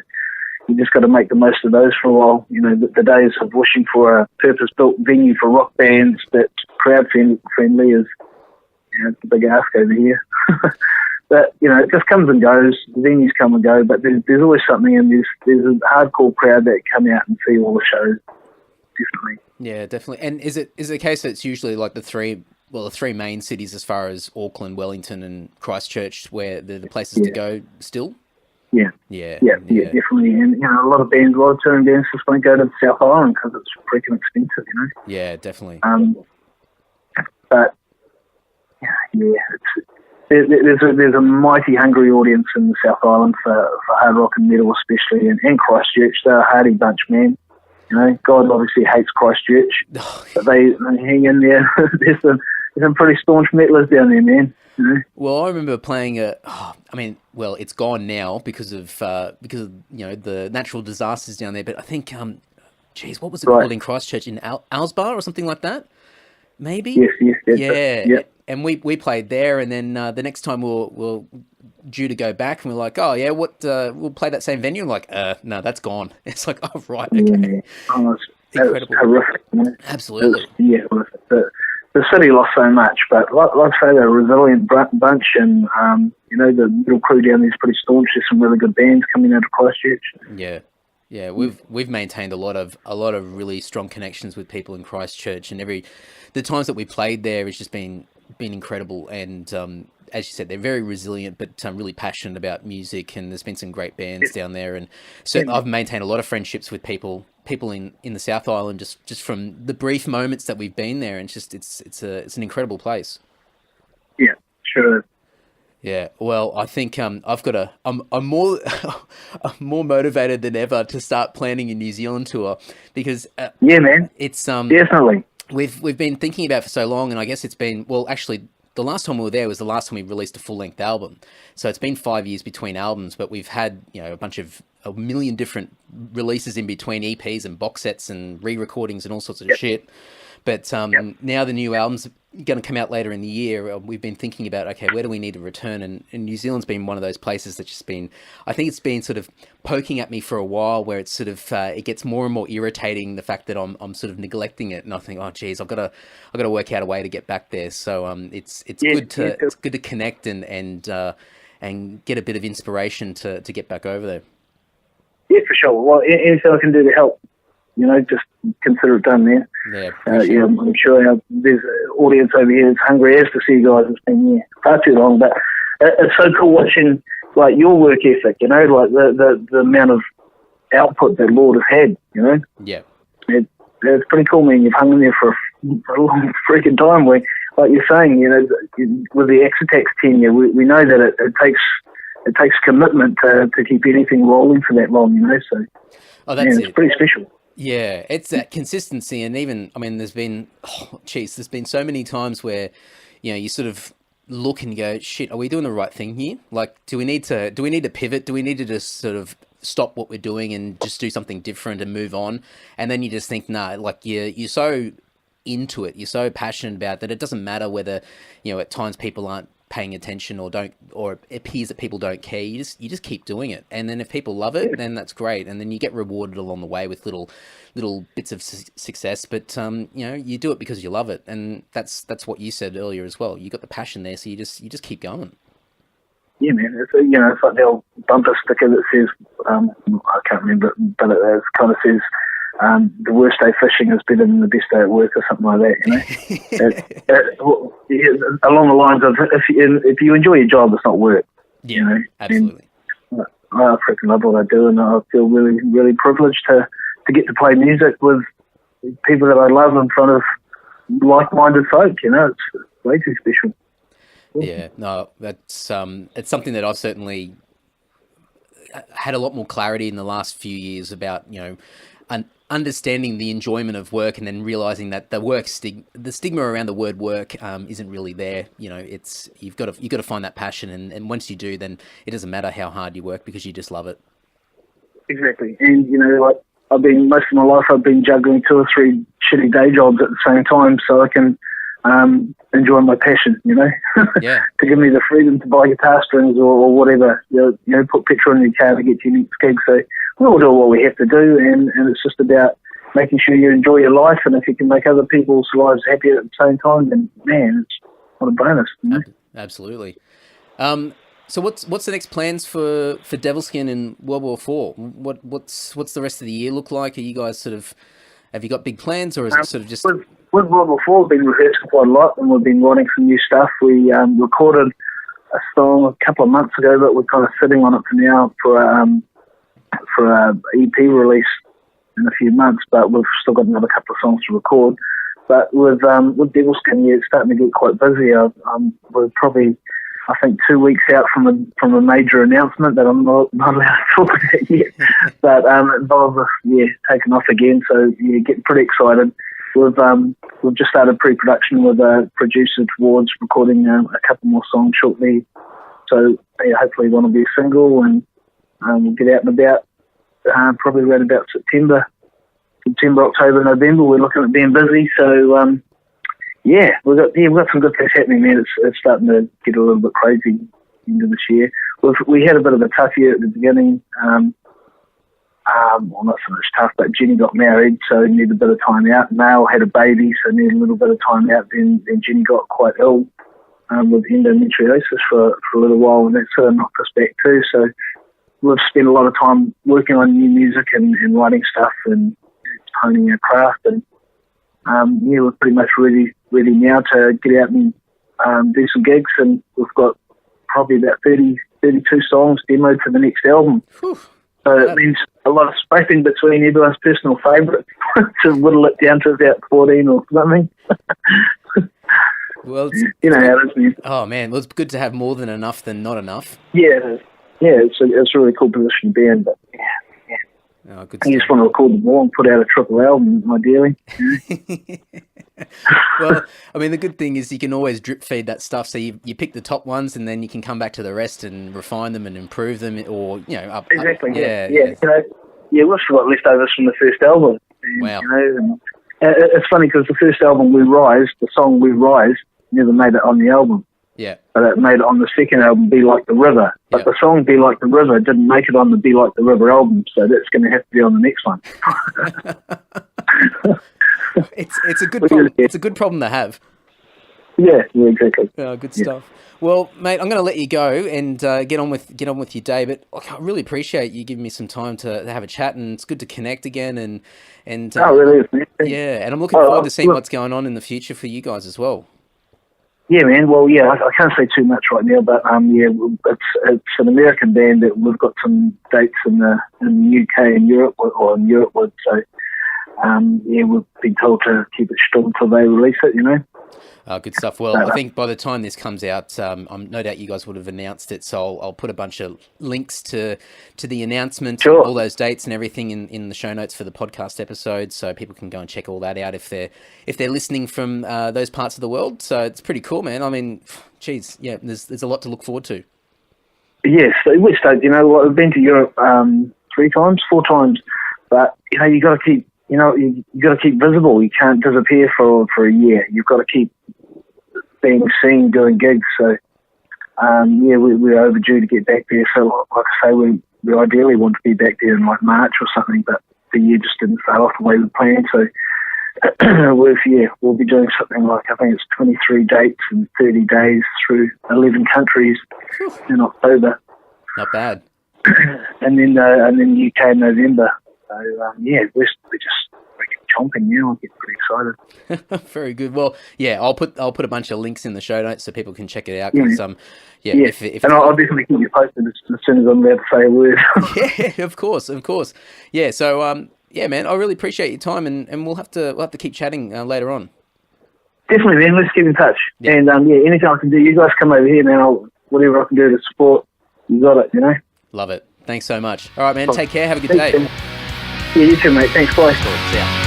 you just got to make the most of those for a while. You know, the days of wishing for a purpose-built venue for rock bands that's crowd-friendly is, you know, it's a big ask over here. But, you know, it just comes and goes. The venues come and go, but there's always something, and there's a hardcore crowd that come out and see all the shows. Definitely. Yeah, definitely. And is it a case that it's usually like the three the three main cities as far as Auckland, Wellington, and Christchurch, where the places to go still. Yeah. Yeah, Definitely. And a lot of touring bands just won't go to the South Island because it's freaking expensive, Yeah, definitely. But there's a mighty hungry audience in the South Island for hard rock and metal, especially, and Christchurch. They're a hardy bunch, man. God obviously hates Christchurch, but they hang in there. There's some pretty staunch metalers down there, man. Well, I remember playing it's gone now because of the natural disasters down there. But I think, what was it called in Christchurch, in Alsbar or something like that? Maybe. Yes. Yeah. And we played there, and then the next time we're due to go back, and we're like, oh yeah, we'll play that same venue. I'm like, no, that's gone. It's like, oh right, okay. Yeah. Oh, incredible. Horrific, man. Absolutely. The city lost so much, but like I say, they're a resilient bunch, and the middle crew down there is pretty staunch. There's some really good bands coming out of Christchurch. Yeah, we've maintained a lot of really strong connections with people in Christchurch, and the times that we played there has just been incredible. And as you said, they're very resilient, but really passionate about music. And there's been some great bands down there, and so I've maintained a lot of friendships with people in the South Island just from the brief moments that we've been there. And it's an incredible place. Yeah, sure. Yeah, well, I think I'm more I'm more motivated than ever to start planning a New Zealand tour, because man, it's definitely we've been thinking about it for so long, and I guess it's been, well, actually, the last time we were there was the last time we released a full-length album. So it's been 5 years between albums, but we've had a million different releases in between, EPs and box sets and re-recordings and all sorts of shit. But now the new album's going to come out later in the year. We've been thinking about, okay, where do we need to return? And New Zealand's been one of those places that's just been, I think it's been sort of poking at me for a while, where it's sort of, it gets more and more irritating, the fact that I'm sort of neglecting it. And I think, oh geez, I've got to work out a way to get back there. So it's good to connect and get a bit of inspiration to get back over there. Yeah, for sure. Well, anything I can do to help, just consider it done there. Yeah, I'm sure there's an audience over here that's hungry as to see you guys. It's been here far too long, but it's so cool watching like your work ethic. Like the amount of output that Lord has had. Yeah, it's pretty cool, man. You've hung in there for a long freaking time. Where, like you're saying, with the Exotex tenure, we know that it takes commitment to keep anything rolling for that long. So it's pretty special. Yeah, it's that consistency. And even, there's been so many times where, you sort of look and go, shit, are we doing the right thing here? Like, do we need to pivot? Do we need to just sort of stop what we're doing and just do something different and move on? And then you just think, nah, like you're so into it, you're so passionate about that it doesn't matter whether, at times people aren't paying attention or it appears that people don't care. You just keep doing it, and then if people love it, then that's great, and then you get rewarded along the way with little bits of success. But you do it because you love it, and that's what you said earlier as well. You got the passion there, so you just keep going. Yeah, man. It's like the old bumper sticker that says I can't remember, but it kind of says the worst day fishing is better than the best day at work, or something like that. Along the lines of, if you enjoy your job, it's not work. Yeah, absolutely. And I freaking love what I do, and I feel really, really privileged to get to play music with people that I love in front of like-minded folk. It's way too special. Yeah, no, that's it's something that I've certainly had a lot more clarity in the last few years about, understanding the enjoyment of work, and then realizing that the stigma around the word work isn't really there. It's you've got to find that passion, and once you do, then it doesn't matter how hard you work, because you just love it. Exactly. And like most of my life I've been juggling 2 or 3 shitty day jobs at the same time, so I can enjoy my passion, Yeah. to give me the freedom to buy guitar strings or whatever, put petrol in your car to get to your next gig. So we all do what we have to do, and it's just about making sure you enjoy your life, and if you can make other people's lives happier at the same time, then man, it's what a bonus. Absolutely. So what's the next plans for Devilskin in World War IV? What's the rest of the year look like? Are you guys have you got big plans, or is it sort of just... with World War IV, we've been rehearsing quite a lot, and we've been writing some new stuff. We recorded a song a couple of months ago that we're kind of sitting on it for now for a EP release in a few months, but we've still got another couple of songs to record. But with Devilskin, yeah, it's starting to get quite busy. We're probably, I think, 2 weeks out from a major announcement that I'm not allowed to talk about yet. But it involves us, taking off again. So yeah, getting pretty excited. We've just started pre-production with a producer towards recording a couple more songs shortly. So yeah, hopefully one will be a single, and we'll get out and about probably around about September, October, November. We're looking at being busy. So we've got some good things happening, man. It's starting to get a little bit crazy into this year. We had a bit of a tough year at the beginning. Well, not so much tough, but Jenny got married, so needed a bit of time out. Male had a baby, so needed a little bit of time out. Then Jenny got quite ill with endometriosis for a little while, and that sort of knocked us back too. So we've spent a lot of time working on new music and writing stuff and honing our craft. And we're pretty much ready now to get out and do some gigs. And we've got probably about 32 songs demoed for the next album. Whew. So it means a lot of spacing between everyone's personal favourites to whittle it down to about 14 or something. Well, you know how it is, man. Oh man, well, it's good to have more than enough than not enough. Yeah, it's a really cool position to be in. But oh, good you just want to record them all and put out a triple album, ideally. Well, I mean, the good thing is you can always drip feed that stuff. So you pick the top ones, and then you can come back to the rest and refine them and improve them, or exactly. Yeah. We've still got leftovers from the first album. And, wow. And it's funny because the first album, the song We Rise, never made it on the album. Yeah. But it made it on the second album, Be Like the River. But the song Be Like the River didn't make it on the Be Like the River album, so that's going to have to be on the next one. It's a good problem. It's a good problem to have. Yeah, exactly. Good stuff. Well, mate, I'm going to let you go and get on with your day. But I really appreciate you giving me some time to have a chat, and it's good to connect again. And really is, man. Yeah, and I'm looking forward to seeing what's going on in the future for you guys as well. Yeah, man. Well, yeah, I can't say too much right now, but it's an American band that we've got some dates in the UK and Europe, or in Europe. So we've been told to keep it still until they release it. Good stuff. Well, I think by the time this comes out, no doubt you guys would have announced it. So I'll put a bunch of links to the announcement, sure, all those dates and everything in the show notes for the podcast episode, so people can go and check all that out if they're listening from those parts of the world. So it's pretty cool, man. I mean, geez, yeah, there's a lot to look forward to. Yes, we're stoked. We've been to Europe 4 times, but you got to keep. You got to keep visible. You can't disappear for a year. You've got to keep being seen doing gigs. So, we're overdue to get back there. So, like I say, we ideally want to be back there in like March or something, but the year just didn't start off the way we planned. So, we'll be doing something like, I think it's 23 dates and 30 days through 11 countries in October. Not bad. and then UK in November. So, we're chomping now. I get pretty excited. Very good. Well, yeah, I'll put a bunch of links in the show notes so people can check it out. Yeah. If and I'll definitely keep you posted as soon as I'm allowed to say a word. Yeah, of course. Yeah, so man, I really appreciate your time, and we'll have to keep chatting later on. Definitely, man. Let's keep in touch. Yeah. And anything I can do, you guys come over here, man. Whatever I can do to support, you got it. Love it. Thanks so much. All right, man. Take care. Have a good day. Man. Yeah, you too, mate. Thanks, bye. Cool. See ya.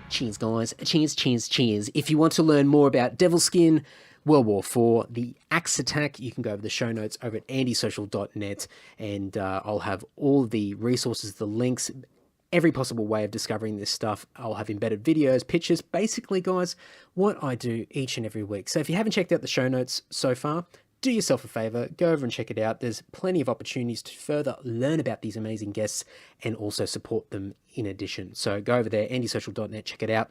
Cheers, guys. Cheers. If you want to learn more about Devilskin, World War IV, the Axe Attack, you can go over the show notes over at andysocial.net, and I'll have all the resources, the links, every possible way of discovering this stuff. I'll have embedded videos, pictures, basically, guys, what I do each and every week. So if you haven't checked out the show notes so far, do yourself a favor, go over and check it out. There's plenty of opportunities to further learn about these amazing guests and also support them in addition. So go over there, andysocial.net, check it out.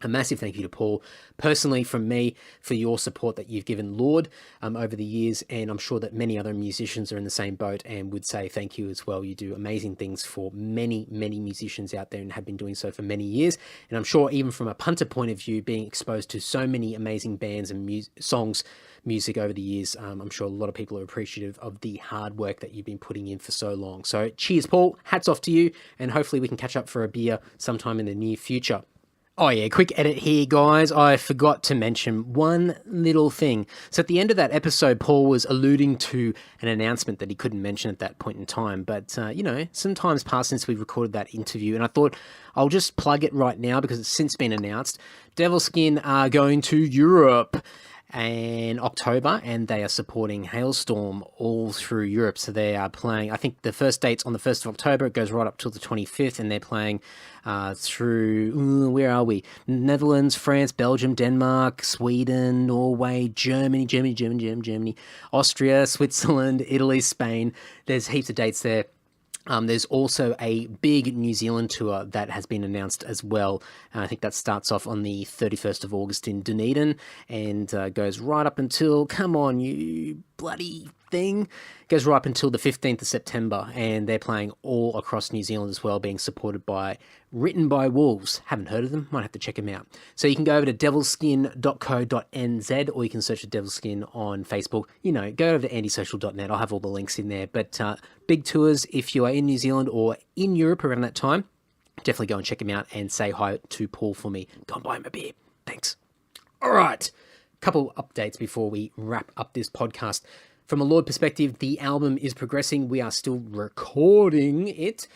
A massive thank you to Paul, personally from me, for your support that you've given Lord over the years, and I'm sure that many other musicians are in the same boat and would say thank you as well. You do amazing things for many, many musicians out there and have been doing so for many years, and I'm sure even from a punter point of view, being exposed to so many amazing bands and music over the years, I'm sure a lot of people are appreciative of the hard work that you've been putting in for so long. So cheers, Paul, hats off to you, and hopefully we can catch up for a beer sometime in the near future. Oh yeah, quick edit here, guys. I forgot to mention one little thing. So at the end of that episode, Paul was alluding to an announcement that he couldn't mention at that point in time. But, some time's passed since we recorded that interview, and I thought I'll just plug it right now because it's since been announced. Devilskin are going to Europe in October, and they are supporting Hailstorm all through Europe. So they are playing, I think the first date's on the 1st of October, it goes right up till the 25th, and they're playing through, where are we? Netherlands, France, Belgium, Denmark, Sweden, Norway, Germany, Austria, Switzerland, Italy, Spain. There's heaps of dates there. There's also a big New Zealand tour that has been announced as well. I think that starts off on the 31st of August in Dunedin and goes right up until, come on, you bloody thing, goes right up until the 15th of September. And they're playing all across New Zealand as well, being supported by Written by Wolves. Haven't heard of them, might have to check them out. So you can go over to devilskin.co.nz, or you can search for Devilskin on Facebook. Go over to andysocial.net. I'll have all the links in there. But big tours, if you are in New Zealand or in Europe around that time, definitely go and check them out and say hi to Paul for me. Go and buy him a beer. Thanks. All right. Couple updates before we wrap up this podcast. From a Lord perspective, the album is progressing. We are still recording it.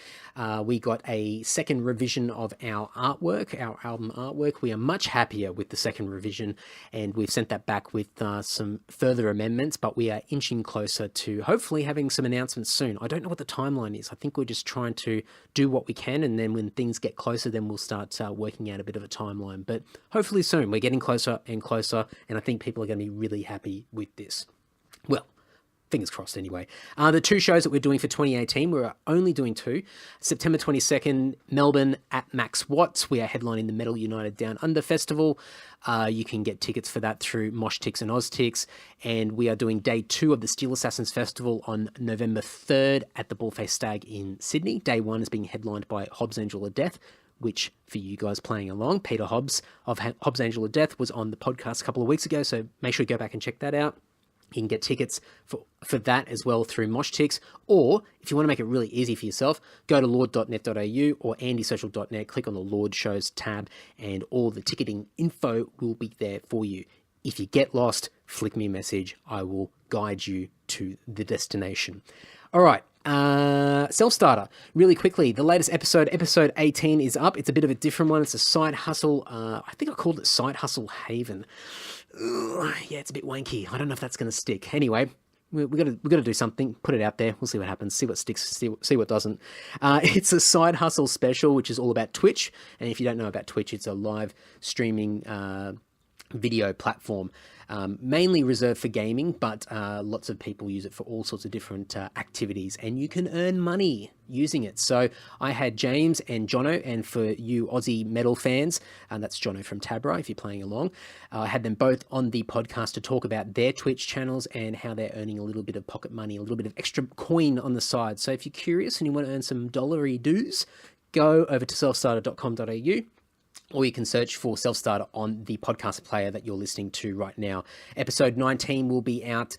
We got a second revision of our artwork, our album artwork. We are much happier with the second revision, and we've sent that back with some further amendments, but we are inching closer to hopefully having some announcements soon. I don't know what the timeline is. I think we're just trying to do what we can, and then when things get closer, then we'll start working out a bit of a timeline. But hopefully soon. We're getting closer and closer, and I think people are going to be really happy with this. Well, fingers crossed anyway. The two shows that we're doing for 2018, we're only doing two. September 22nd, Melbourne at Max Watts. We are headlining the Metal United Down Under Festival. You can get tickets for that through MoshTix and OzTix. And we are doing day 2 of the Steel Assassins Festival on November 3rd at the Ballface Stag in Sydney. Day 1 is being headlined by Hobbs Angel of Death, which, for you guys playing along, Peter Hobbs of Hobbs Angel of Death was on the podcast a couple of weeks ago, so make sure you go back and check that out. You can get tickets for that as well through MoshTix, or if you want to make it really easy for yourself, go to lord.net.au or andysocial.net, click on the Lord Shows tab, and all the ticketing info will be there for you. If you get lost, flick me a message. I will guide you to the destination. All right. Self-starter, really quickly, the latest episode 18 is up. It's a bit of a different one. It's a side hustle. I think I called it Side Hustle Haven. Yeah, it's a bit wanky. I don't know if that's going to stick. Anyway, we got to do something. Put it out there. We'll see what happens. See what sticks. See what doesn't. It's a side hustle special, which is all about Twitch. And if you don't know about Twitch, it's a live streaming video platform. Mainly reserved for gaming, but lots of people use it for all sorts of different activities, and you can earn money using it. So I had James and Jono, and for you Aussie metal fans, that's Jono from Tabra, if you're playing along, I had them both on the podcast to talk about their Twitch channels and how they're earning a little bit of pocket money, a little bit of extra coin on the side. So if you're curious and you want to earn some dollary dues, go over to selfstarter.com.au, or you can search for Self-Starter on the podcast player that you're listening to right now. Episode 19 will be out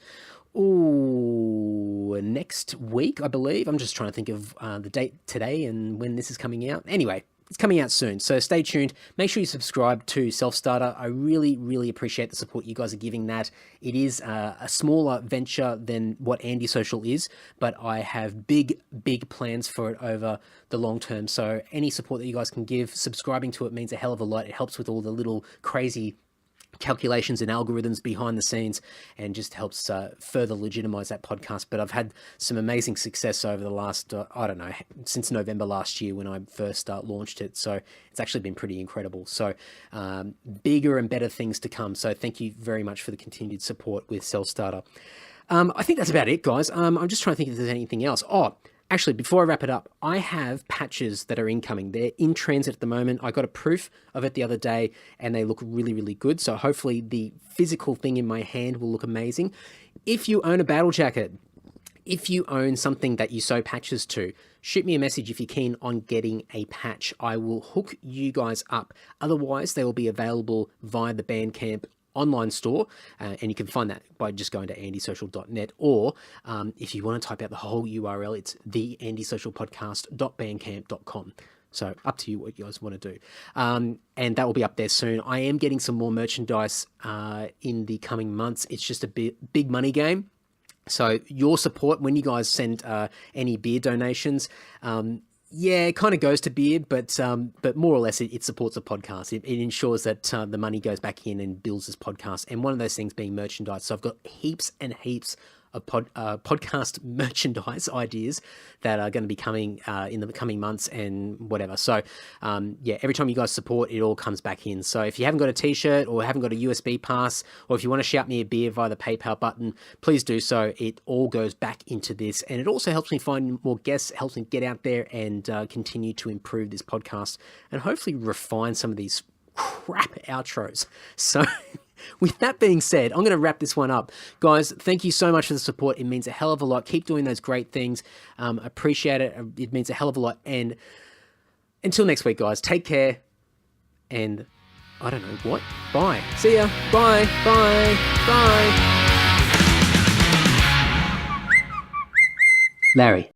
next week, I believe. I'm just trying to think of the date today and when this is coming out. Anyway, it's coming out soon, so stay tuned. Make sure you subscribe to Self-Starter. I really, really appreciate the support you guys are giving that. It is a smaller venture than what Andy Social is, but I have big, big plans for it over the long term. So any support that you guys can give, subscribing to it means a hell of a lot. It helps with all the little crazy calculations and algorithms behind the scenes, and just helps further legitimize that podcast. But I've had some amazing success over the last, since November last year when I first launched it. So it's actually been pretty incredible. So bigger and better things to come. So thank you very much for the continued support with Self-Starter. I think that's about it, guys. I'm just trying to think if there's anything else. Actually, before I wrap it up, I have patches that are incoming. They're in transit at the moment. I got a proof of it the other day and they look really, really good. So hopefully the physical thing in my hand will look amazing. If you own a battle jacket, if you own something that you sew patches to, shoot me a message if you're keen on getting a patch. I will hook you guys up. Otherwise, they will be available via the Bandcamp online store, and you can find that by just going to andysocial.net, or if you want to type out the whole URL, it's theandysocialpodcast.bandcamp.com. So up to you what you guys want to do. And that will be up there soon. I am getting some more merchandise in the coming months. It's just a big money game. So your support, when you guys send any beer donations, yeah, it kind of goes to beer, but more or less it supports the podcast. It ensures that the money goes back in and builds this podcast. And one of those things being merchandise. So I've got heaps and heaps of podcast merchandise ideas that are going to be coming in the coming months and whatever. So yeah, every time you guys support, it all comes back in. So if you haven't got a t-shirt or haven't got a USB pass, or if you want to shout me a beer via the PayPal button, please do so. It all goes back into this, and it also helps me find more guests, helps me get out there and continue to improve this podcast and hopefully refine some of these crap outros. So with that being said, I'm going to wrap this one up. Guys, thank you so much for the support. It means a hell of a lot. Keep doing those great things. Appreciate it. It means a hell of a lot. And until next week, guys, take care. And I don't know what. Bye. See ya. Bye. Bye. Bye. Larry.